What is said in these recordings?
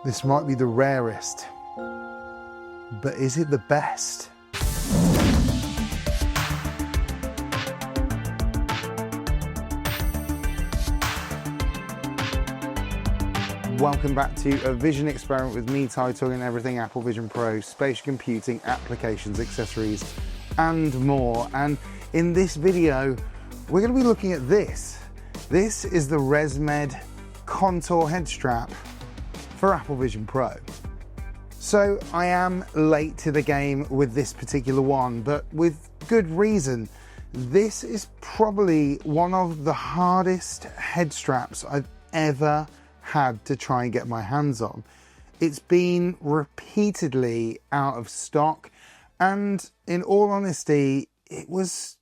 This might be the rarest, but is it the best? Welcome back to a vision experiment with me, Ty, talking everything Apple Vision Pro, spatial computing, applications, accessories, and more. And in this video, we're going to be looking at this. This is the ResMed Contour head strap for Apple Vision Pro. So I am late to the game with this particular one, but with good reason. This is probably one of the hardest head straps I've ever had to try and get my hands on. It's been repeatedly out of stock, and in all honesty, it was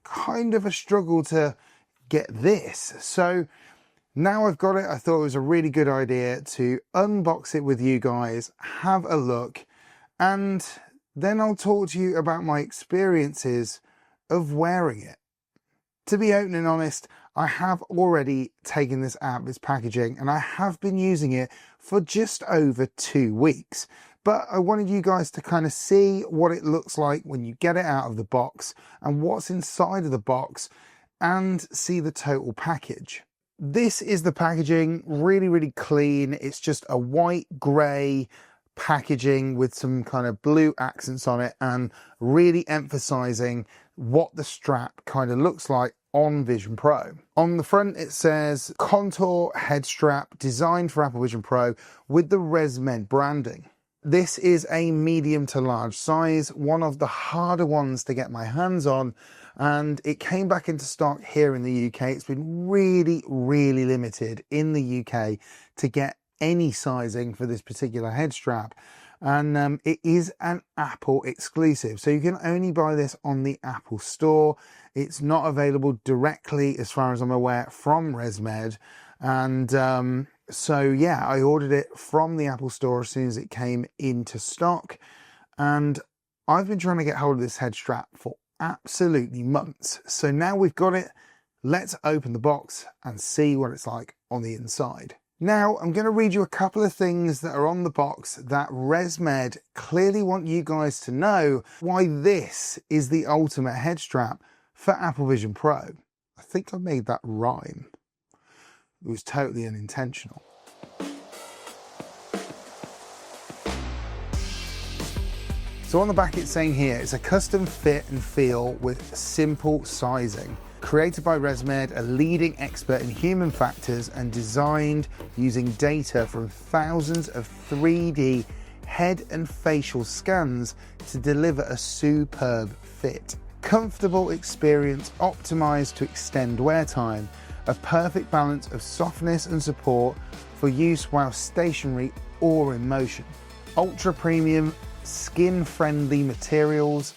kind of a struggle to get this. So now I've got it, I thought it was a really good idea to unbox it with you guys, have a look, and then I'll talk to you about my experiences of wearing it. To be open and honest, I have already taken this out of its packaging and I have been using it for just over 2 weeks. But I wanted you guys to kind of see what it looks like when you get it out of the box and what's inside of the box and see the total package. This is the packaging, really clean. It's just a white grey packaging with some kind of blue accents on it and really emphasizing what the strap kind of looks like on Vision Pro. On the front it says Contour head strap designed for Apple Vision Pro with the ResMed branding. This is a medium to large size, one of the harder ones to get my hands on, and it came back into stock here in the UK. It's been really limited in the UK to get any sizing for this particular head strap, and it is an Apple exclusive, so you can only buy this on the Apple Store. It's not available directly, as far as I'm aware, from ResMed, and so yeah, I ordered it from the Apple Store as soon as it came into stock, and I've been trying to get hold of this head strap for absolutely months. So now we've got it, let's open the box and see what it's like on the inside. Now I'm going to read you a couple of things that are on the box that ResMed clearly want you guys to know why this is the ultimate head strap for Apple Vision Pro. I think I made that rhyme. It was totally unintentional. So on the back it's saying here, it's a custom fit and feel with simple sizing. Created by ResMed, a leading expert in human factors, and designed using data from thousands of 3D head and facial scans to deliver a superb fit. Comfortable experience optimized to extend wear time. A perfect balance of softness and support for use while stationary or in motion. Ultra premium, skin-friendly materials,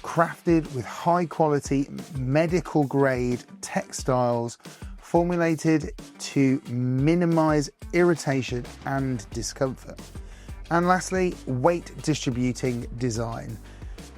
crafted with high-quality medical-grade textiles, formulated to minimize irritation and discomfort. And lastly, weight-distributing design.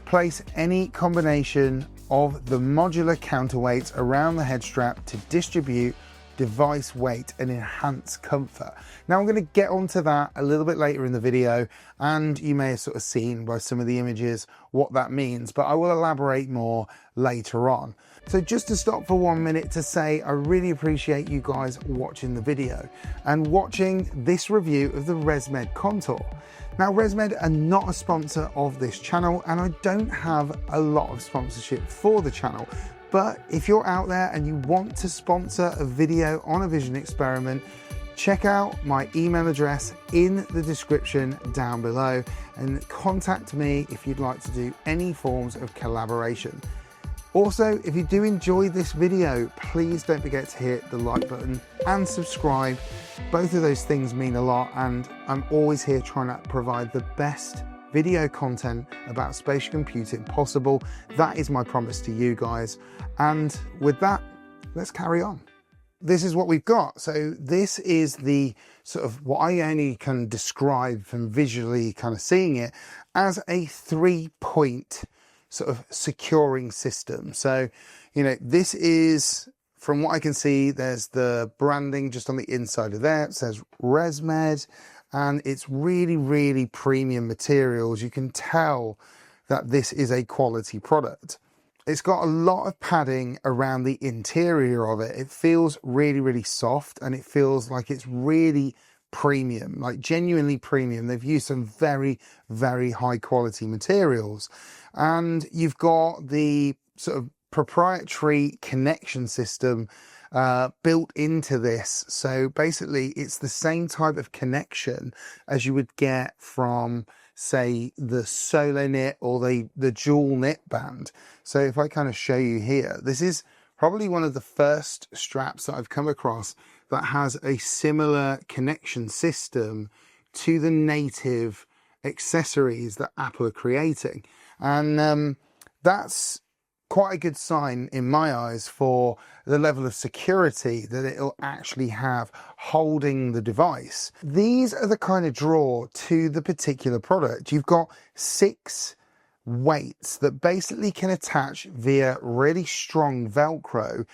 Place any combination of the modular counterweights around the head strap to distribute device weight and enhance comfort. Now I'm going to get onto that a little bit later in the video, and you may have sort of seen by some of the images what that means, but I will elaborate more later on. So just to stop for 1 minute to say I really appreciate you guys watching the video and watching this review of the ResMed Contour. Now ResMed are not a sponsor of this channel, and I don't have a lot of sponsorship for the channel. But if you're out there and you want to sponsor a video on a vision experiment, check out my email address in the description down below and contact me if you'd like to do any forms of collaboration. Also, if you do enjoy this video, please don't forget to hit the like button and subscribe. Both of those things mean a lot, and I'm always here trying to provide the best video content about spatial computing possible. That is my promise to you guys. And with that, let's carry on. This is what we've got. So this is the sort of what I only can describe from visually kind of seeing it as a 3-point sort of securing system. So, you know, this is, from what I can see, there's the branding just on the inside of there. It says ResMed. and it's really, really premium materials. You can tell that this is a quality product. It's got a lot of padding around the interior of it. It feels really, really soft, and it feels like it's really premium, like genuinely premium. They've used some very, very high quality materials, and you've got the sort of proprietary connection system built into this. So basically it's the same type of connection as you would get from, say, the solo knit or the dual knit band. So if I kind of show you here, this is probably one of the first straps that I've come across that has a similar connection system to the native accessories that Apple are creating. And that's quite a good sign in my eyes for the level of security that it'll actually have holding the device. These are the kind of draw to the particular product. You've got 6 weights that basically can attach via really strong Velcro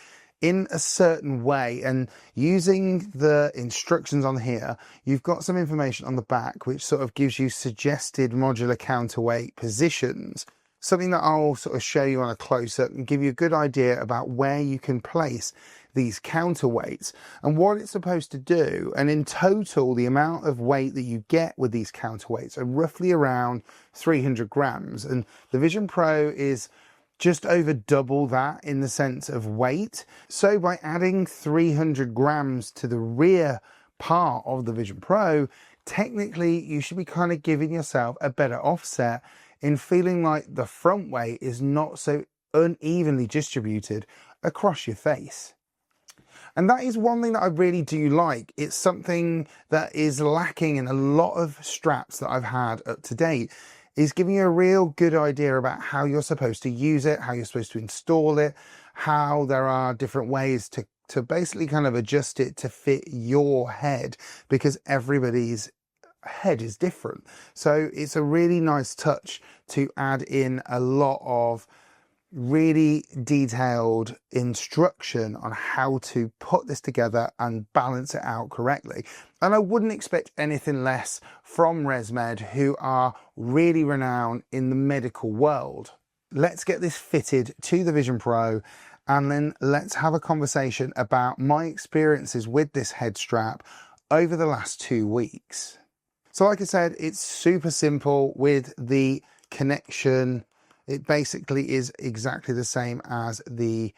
in a certain way, and using the instructions on here, you've got some information on the back which sort of gives you suggested modular counterweight positions. Something that I'll sort of show you on a close-up and give you a good idea about where you can place these counterweights and what it's supposed to do. And in total, the amount of weight that you get with these counterweights are roughly around 300 grams. And the Vision Pro is just over double that in the sense of weight. So by adding 300 grams to the rear part of the Vision Pro, technically you should be kind of giving yourself a better offset in feeling like the front weight is not so unevenly distributed across your face. And that is one thing that I really do like. It's something that is lacking in a lot of straps that I've had up to date, is giving you a real good idea about how you're supposed to use it, how you're supposed to install it, how there are different ways to basically kind of adjust it to fit your head, because everybody's head is different. So it's a really nice touch to add in a lot of really detailed instruction on how to put this together and balance it out correctly. And I wouldn't expect anything less from ResMed, who are really renowned in the medical world. Let's get this fitted to the Vision Pro, and then let's have a conversation about my experiences with this head strap over the last 2 weeks. So like I said, it's super simple with the connection. It basically is exactly the same as the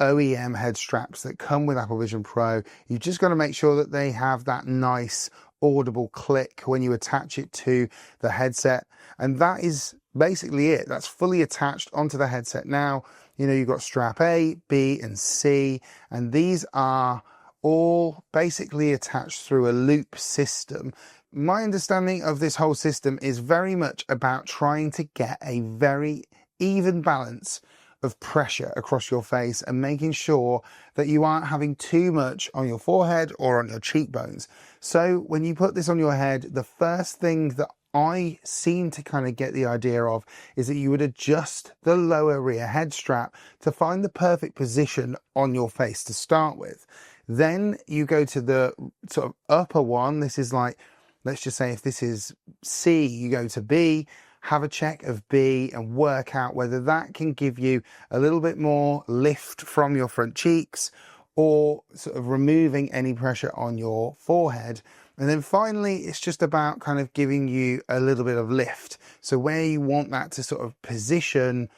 OEM head straps that come with Apple Vision Pro. You've just got to make sure that they have that nice audible click when you attach it to the headset. And that is basically it. That's fully attached onto the headset. Now, you know, you've got strap A, B, and C, and these are all basically attached through a loop system. My understanding of this whole system is very much about trying to get a very even balance of pressure across your face and making sure that you aren't having too much on your forehead or on your cheekbones. So when you put this on your head, the first thing that I seem to kind of get the idea of is that you would adjust the lower rear head strap to find the perfect position on your face to start with. Then you go to the sort of upper one. This is like, let's just say if this is C, you go to B, have a check of B and work out whether that can give you a little bit more lift from your front cheeks or sort of removing any pressure on your forehead. And then finally, it's just about kind of giving you a little bit of lift. So where you want that to sort of position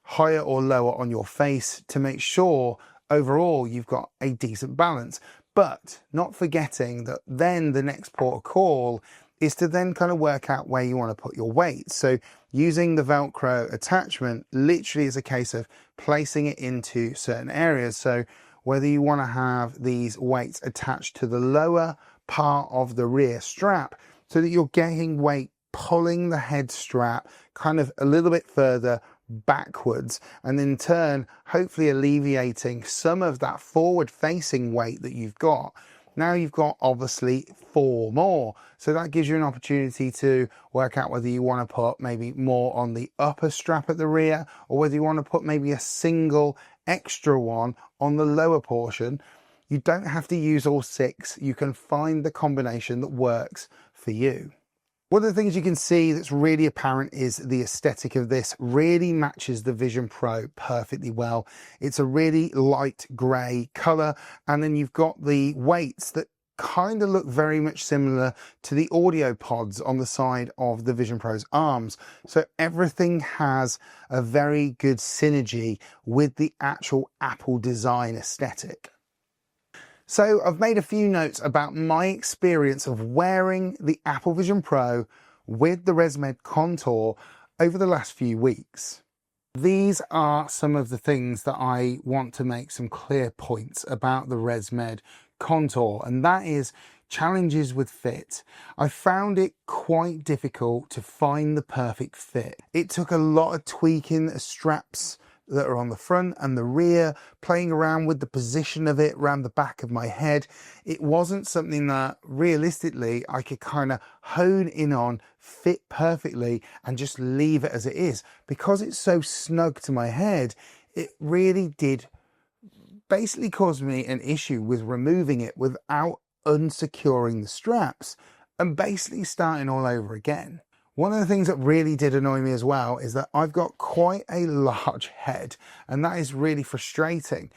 higher or lower on your face to make sure overall you've got a decent balance. But not forgetting that then the next port of call is to then kind of work out where you want to put your weight. So using the Velcro attachment literally is a case of placing it into certain areas. So whether you want to have these weights attached to the lower part of the rear strap so that you're getting weight pulling the head strap kind of a little bit further backwards, and in turn hopefully alleviating some of that forward facing weight that you've got. Now you've got obviously 4 more, so that gives you an opportunity to work out whether you want to put maybe more on the upper strap at the rear, or whether you want to put maybe a single extra one on the lower portion. You don't have to use all 6. You can find the combination that works for you. One of the things you can see that's really apparent is the aesthetic of this really matches the Vision Pro perfectly well. It's a really light grey colour, and then you've got the weights that kind of look very much similar to the audio pods on the side of the Vision Pro's arms. So everything has a very good synergy with the actual Apple design aesthetic. So I've made a few notes about my experience of wearing the Apple Vision Pro with the ResMed Contour over the last few weeks. These are some of the things that I want to make some clear points about the ResMed Contour, and that is challenges with fit. I found it quite difficult to find the perfect fit. It took a lot of tweaking the straps that are on the front and the rear, playing around with the position of it around the back of my head. It wasn't something that realistically I could kind of hone in on, fit perfectly, and just leave it as it is. Because it's so snug to my head, it really did basically cause me an issue with removing it without unsecuring the straps and basically starting all over again. One of the things that really did annoy me as well is that I've got quite a large head, and that is really frustrating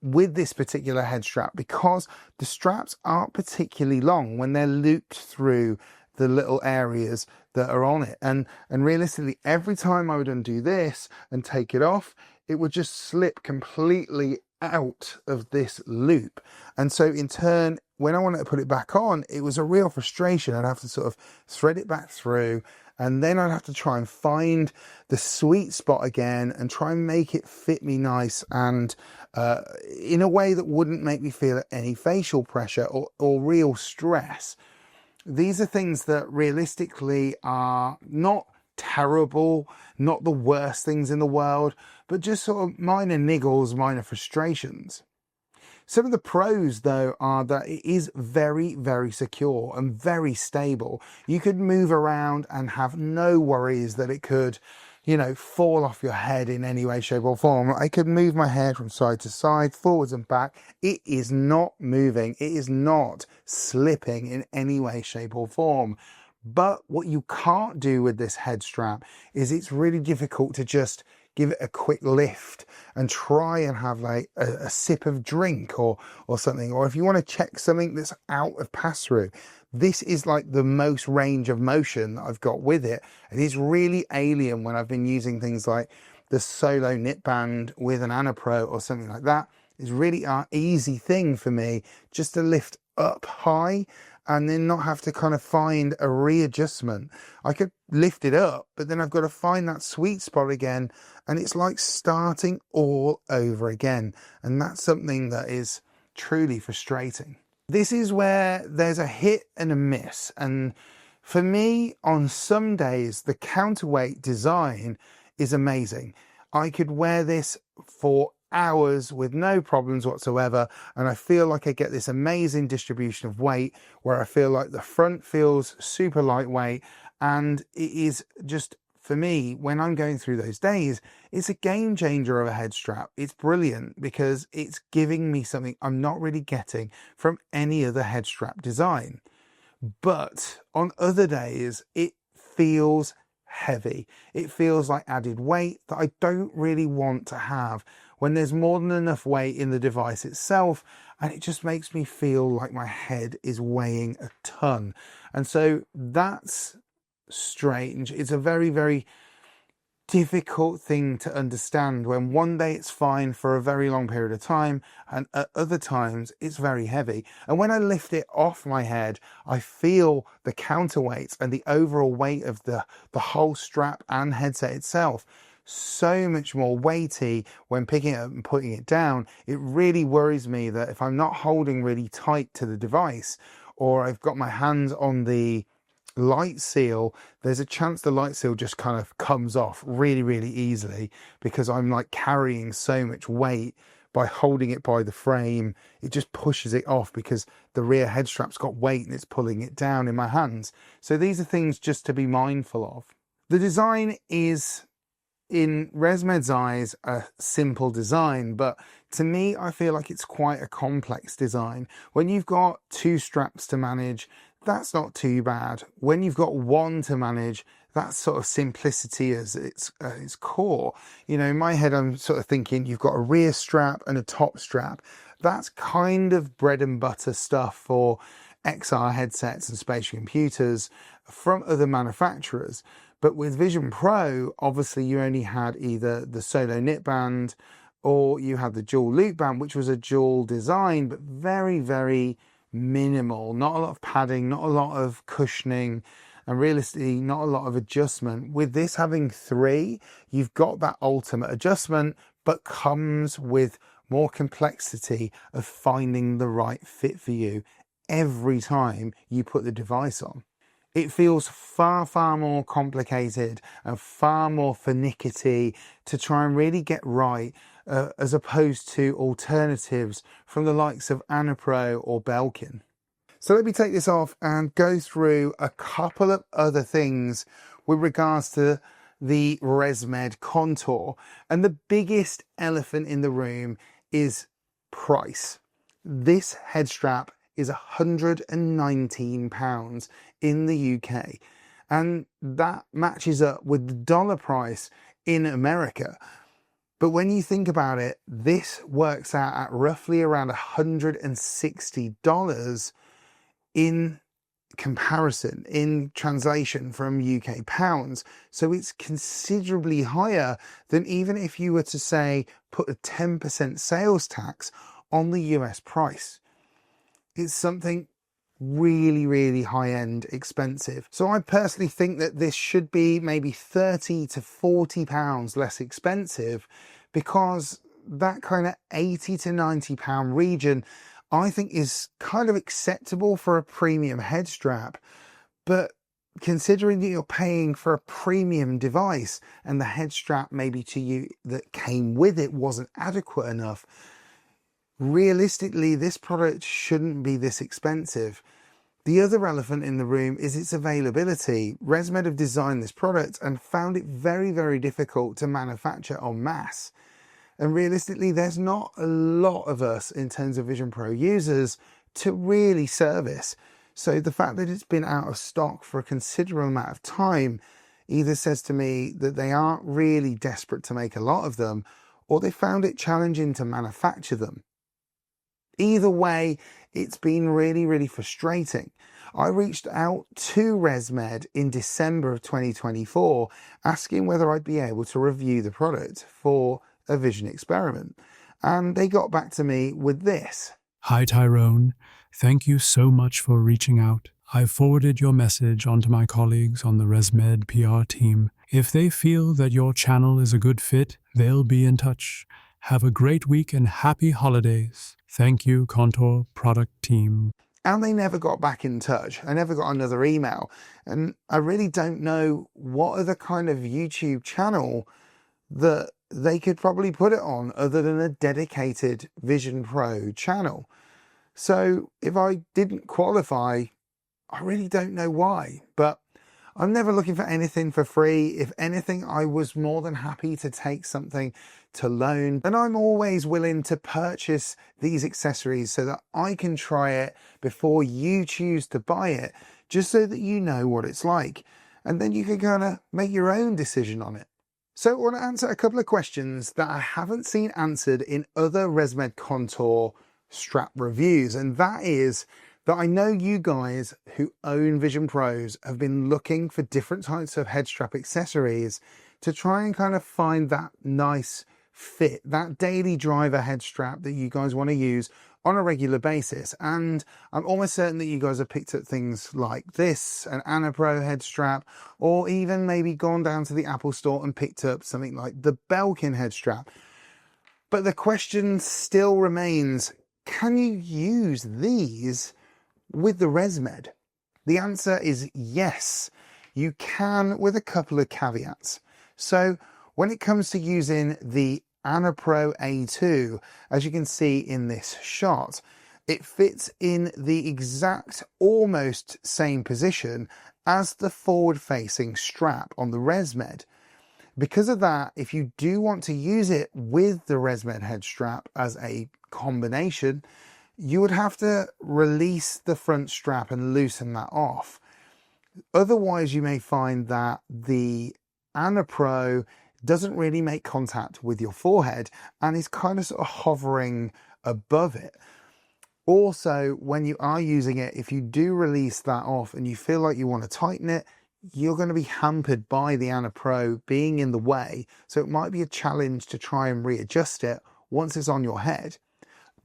with this particular head strap, because the straps aren't particularly long when they're looped through the little areas that are on it. And realistically, every time I would undo this and take it off, it would just slip completely out of this loop. And so in turn, when I wanted to put it back on, it was a real frustration. I'd have to sort of thread it back through, and then I'd have to try and find the sweet spot again and try and make it fit me nice and in a way that wouldn't make me feel any facial pressure or real stress. These are things that realistically are not terrible, not the worst things in the world, but just sort of minor niggles, minor frustrations. Some of the pros, though, are that it is very, very secure and very stable. You could move around and have no worries that it could, you know, fall off your head in any way, shape or form. I could move my head from side to side, forwards and back. It is not moving. It is not slipping in any way, shape or form. But what you can't do with this head strap is it's really difficult to just give it a quick lift and try and have like a sip of drink or something. Or if you want to check something that's out of pass-through, this is like the most range of motion that I've got with it. It is really alien when I've been using things like the Solo knit band with an Anapro or something like that. It's really an easy thing for me just to lift up high and then not have to kind of find a readjustment. I could lift it up, but then I've got to find that sweet spot again, and it's like starting all over again. And that's something that is truly frustrating. This is where there's a hit and a miss. And for me, on some days, the counterweight design is amazing. I could wear this for hours with no problems whatsoever, and I feel like I get this amazing distribution of weight where I feel like the front feels super lightweight, and it is just, for me, when I'm going through those days, it's a game changer of a head strap. It's brilliant because it's giving me something I'm not really getting from any other head strap design. But on other days, it feels heavy. It feels like added weight that I don't really want to have when there's more than enough weight in the device itself, and it just makes me feel like my head is weighing a ton. And so that's strange. It's a very, very difficult thing to understand when one day it's fine for a very long period of time, and at other times it's very heavy. And when I lift it off my head, I feel the counterweights and the overall weight of the whole strap and headset itself so much more weighty when picking it up and putting it down. It really worries me that if I'm not holding really tight to the device, or I've got my hands on the light seal, there's a chance the light seal just kind of comes off really, really easily because I'm like carrying so much weight. By holding it by the frame, it just pushes it off because the rear head strap's got weight and it's pulling it down in my hands. So these are things just to be mindful of. The design is in ResMed's eyes, a simple design, but to me, I feel like it's quite a complex design. When you've got two straps to manage, that's not too bad. When you've got one to manage, that's sort of simplicity as its core. You know, in my head, I'm sort of thinking you've got a rear strap and a top strap. That's kind of bread and butter stuff for XR headsets and spatial computers from other manufacturers. But with Vision Pro, obviously you only had either the solo knit band or you had the dual loop band, which was a dual design, but very, very minimal. Not a lot of padding, not a lot of cushioning, and realistically, not a lot of adjustment. With this having three, you've got that ultimate adjustment, but comes with more complexity of finding the right fit for you every time you put the device on. It feels far, far more complicated and far more finicky to try and really get right, as opposed to alternatives from the likes of Anapro or Belkin. So let me take this off and go through a couple of other things with regards to the ResMed Contour. And the biggest elephant in the room is price. This head strap is £119 in the UK, and that matches up with the dollar price in America. But when you think about it, this works out at roughly around $160 in comparison, in translation from UK pounds. So it's considerably higher than even if you were to say put a 10% sales tax on the US price. It's something really, really high-end expensive. So I personally think that this should be maybe 30 to 40 pounds less expensive, because that kind of 80 to 90 pound region I think is kind of acceptable for a premium head strap. But considering that you're paying for a premium device and the head strap maybe to you that came with it wasn't adequate enough, realistically, this product shouldn't be this expensive. The other elephant in the room is its availability. ResMed have designed this product and found it very, very difficult to manufacture en masse. And realistically, there's not a lot of us in terms of Vision Pro users to really service. So the fact that it's been out of stock for a considerable amount of time either says to me that they aren't really desperate to make a lot of them, or they found it challenging to manufacture them. Either way, it's been really, really frustrating. I reached out to ResMed in December of 2024 asking whether I'd be able to review the product for a vision experiment. And they got back to me with this. Hi Tyrone, thank you so much for reaching out. I've forwarded your message onto my colleagues on the ResMed PR team. If they feel that your channel is a good fit, they'll be in touch. Have a great week and happy holidays. Thank you, Contour product team. And they never got back in touch. I never got another email. And I really don't know what other kind of YouTube channel that they could probably put it on other than a dedicated Vision Pro channel. So if I didn't qualify, I really don't know why. But I'm never looking for anything for free. If anything, I was more than happy to take something to loan. And I'm always willing to purchase these accessories so that I can try it before you choose to buy it, just so that you know what it's like. And then you can kind of make your own decision on it. So I want to answer a couple of questions that I haven't seen answered in other ResMed Contour strap reviews. And that is that I know you guys who own Vision Pros have been looking for different types of head strap accessories to try and kind of find that nice fit, that daily driver head strap that you guys want to use on a regular basis. And I'm almost certain that you guys have picked up things like this, an Anapro head strap, or even maybe gone down to the Apple store and picked up something like the Belkin head strap. But the question still remains, can you use these with the ResMed? The answer is yes, you can, with a couple of caveats. So when it comes to using the Anapro A2, as you can see in this shot, it fits in the exact, almost same position as the forward-facing strap on the ResMed. Because of that, if you do want to use it with the ResMed head strap as a combination, you would have to release the front strap and loosen that off. Otherwise, you may find that the Anapro doesn't really make contact with your forehead and is kind of sort of hovering above it. Also, when you are using it, if you do release that off and you feel like you want to tighten it, you're going to be hampered by the Anapro being in the way. So it might be a challenge to try and readjust it once it's on your head.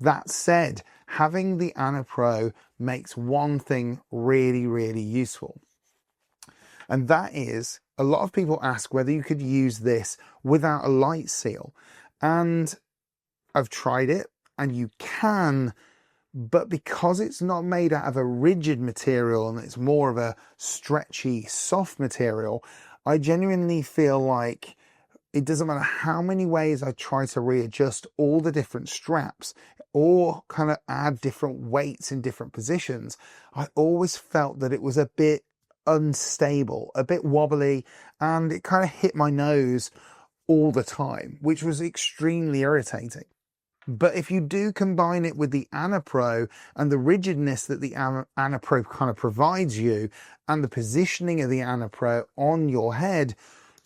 That said, having the Anapro makes one thing really, really useful. And that is, a lot of people ask whether you could use this without a light seal. And I've tried it, and you can, but because it's not made out of a rigid material and it's more of a stretchy, soft material, I genuinely feel like it doesn't matter how many ways I try to readjust all the different straps or kind of add different weights in different positions, I always felt that it was a bit unstable, a bit wobbly, and it kind of hit my nose all the time, which was extremely irritating. But if you do combine it with the Anapro and the rigidness that the Anapro kind of provides you and the positioning of the Anapro on your head,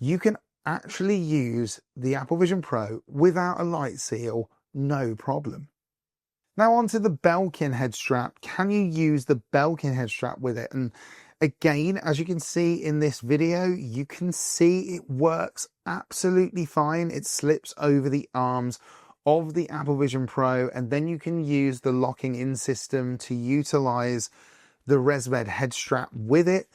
you can actually use the Apple Vision Pro without a light seal, no problem. Now onto the Belkin head strap. Can you use the Belkin head strap with it? And again, as you can see in this video, you can see it works absolutely fine. It slips over the arms of the Apple Vision Pro, and then you can use the locking in system to utilize the ResMed head strap with it.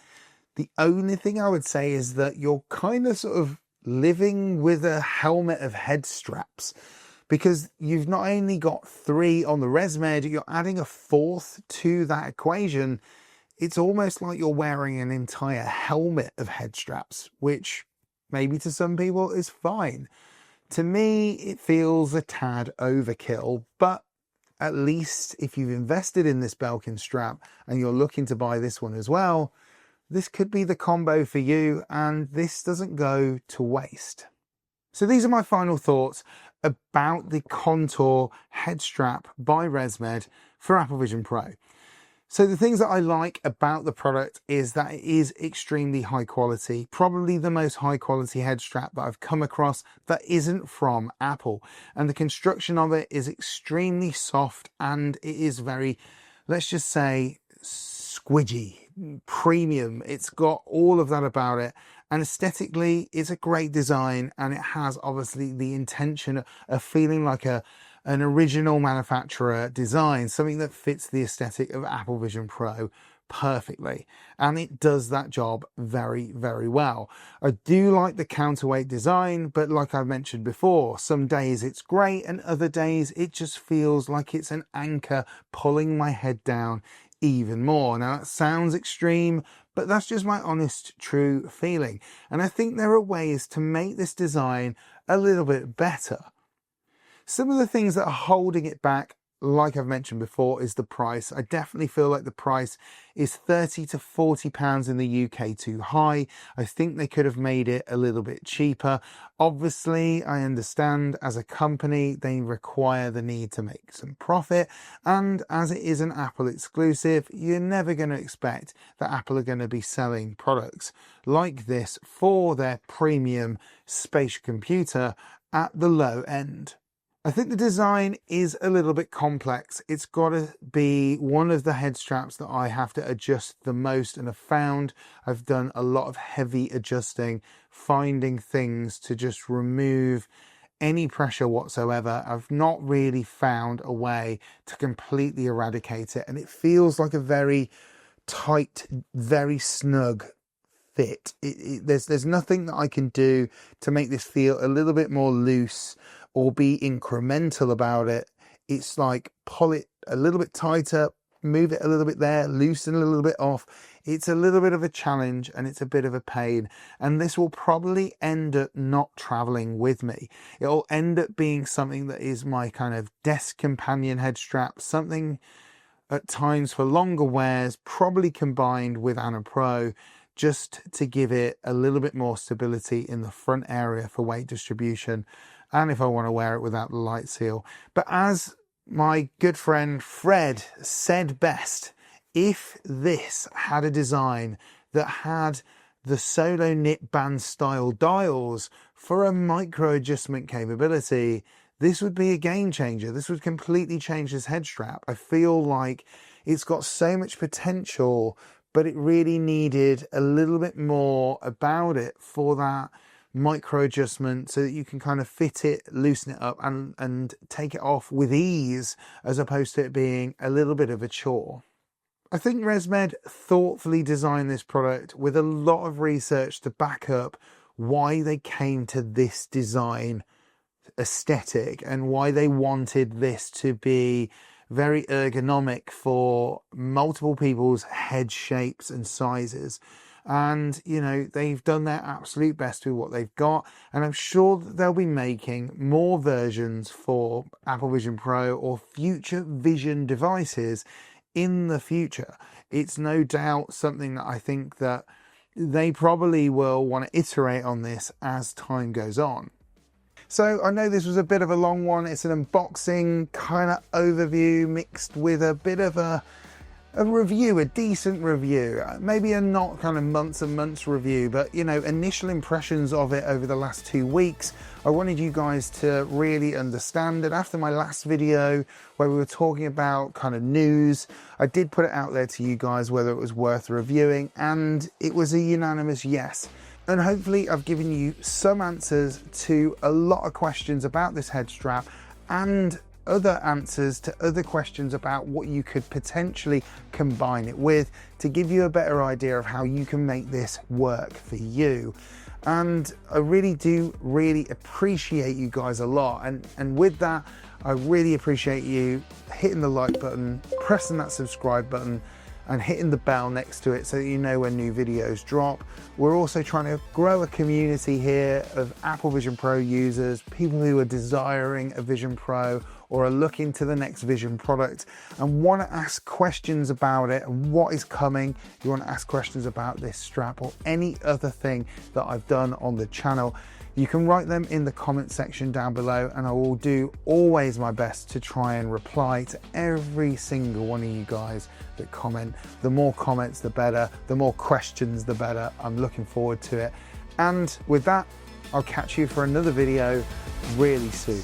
The only thing I would say is that you're kind of sort of living with a helmet of head straps, because you've not only got 3 on the ResMed, you're adding a 4th to that equation. It's almost like you're wearing an entire helmet of head straps, which maybe to some people is fine. To me, it feels a tad overkill, but at least if you've invested in this Belkin strap and you're looking to buy this one as well, this could be the combo for you, and this doesn't go to waste. So these are my final thoughts about the Contour head strap by ResMed for Apple Vision Pro. So the things that I like about the product is that it is extremely high quality, probably the most high quality head strap that I've come across that isn't from Apple. And the construction of it is extremely soft, and it is very, let's just say, squidgy, premium. It's got all of that about it. And aesthetically, it's a great design, and it has obviously the intention of feeling like an original manufacturer design, something that fits the aesthetic of Apple Vision Pro perfectly, and it does that job very, very well. I do like the counterweight design, but like I mentioned before, some days it's great and other days it just feels like it's an anchor pulling my head down even more. Now that sounds extreme, but that's just my honest, true feeling, and I think there are ways to make this design a little bit better. Some of the things that are holding it back, like I've mentioned before, is the price. I definitely feel like the price is £30 to £40 in the UK too high. I think they could have made it a little bit cheaper. Obviously, I understand as a company, they require the need to make some profit. And as it is an Apple exclusive, you're never going to expect that Apple are going to be selling products like this for their premium spatial computer at the low end. I think the design is a little bit complex. It's got to be one of the head straps that I have to adjust the most, and I've done a lot of heavy adjusting, finding things to just remove any pressure whatsoever. I've not really found a way to completely eradicate it, and it feels like a very tight, very snug fit. There's nothing that I can do to make this feel a little bit more loose or be incremental about it. It's like pull it a little bit tighter, move it a little bit there, loosen a little bit off. It's a little bit of a challenge and it's a bit of a pain, and this will probably end up not traveling with me. It'll end up being something that is my kind of desk companion head strap, something at times for longer wears, probably combined with Anapro, just to give it a little bit more stability in the front area for weight distribution, and if I want to wear it without the light seal. But as my good friend Fred said best, if this had a design that had the solo knit band style dials for a micro adjustment capability, this would be a game changer. This would completely change this head strap. I feel like it's got so much potential, but it really needed a little bit more about it for that micro adjustment, so that you can kind of fit it, loosen it up and take it off with ease, as opposed to it being a little bit of a chore. I think ResMed thoughtfully designed this product with a lot of research to back up why they came to this design aesthetic and why they wanted this to be very ergonomic for multiple people's head shapes and sizes. And, you know, they've done their absolute best with what they've got. And I'm sure that they'll be making more versions for Apple Vision Pro or future Vision devices in the future. It's no doubt something that I think that they probably will want to iterate on this as time goes on. So I know this was a bit of a long one. It's an unboxing kind of overview mixed with a bit of a review, a decent review, maybe a not kind of months and months review, but you know, initial impressions of it over the last 2 weeks. I wanted you guys to really understand that after my last video where we were talking about kind of news, I did put it out there to you guys whether it was worth reviewing, and it was a unanimous yes. And hopefully I've given you some answers to a lot of questions about this head strap, and other answers to other questions about what you could potentially combine it with, to give you a better idea of how you can make this work for you. And I really do appreciate you guys a lot, and with that I really appreciate you hitting the like button, pressing that subscribe button, and hitting the bell next to it so that you know when new videos drop. We're also trying to grow a community here of Apple Vision Pro users, people who are desiring a Vision Pro or are looking to the next Vision product and want to ask questions about it and what is coming. You want to ask questions about this strap or any other thing that I've done on the channel, you can write them in the comment section down below, and I will do always my best to try and reply to every single one of you guys that comment. The more comments, the better. The more questions, the better. I'm looking forward to it. And with that, I'll catch you for another video really soon.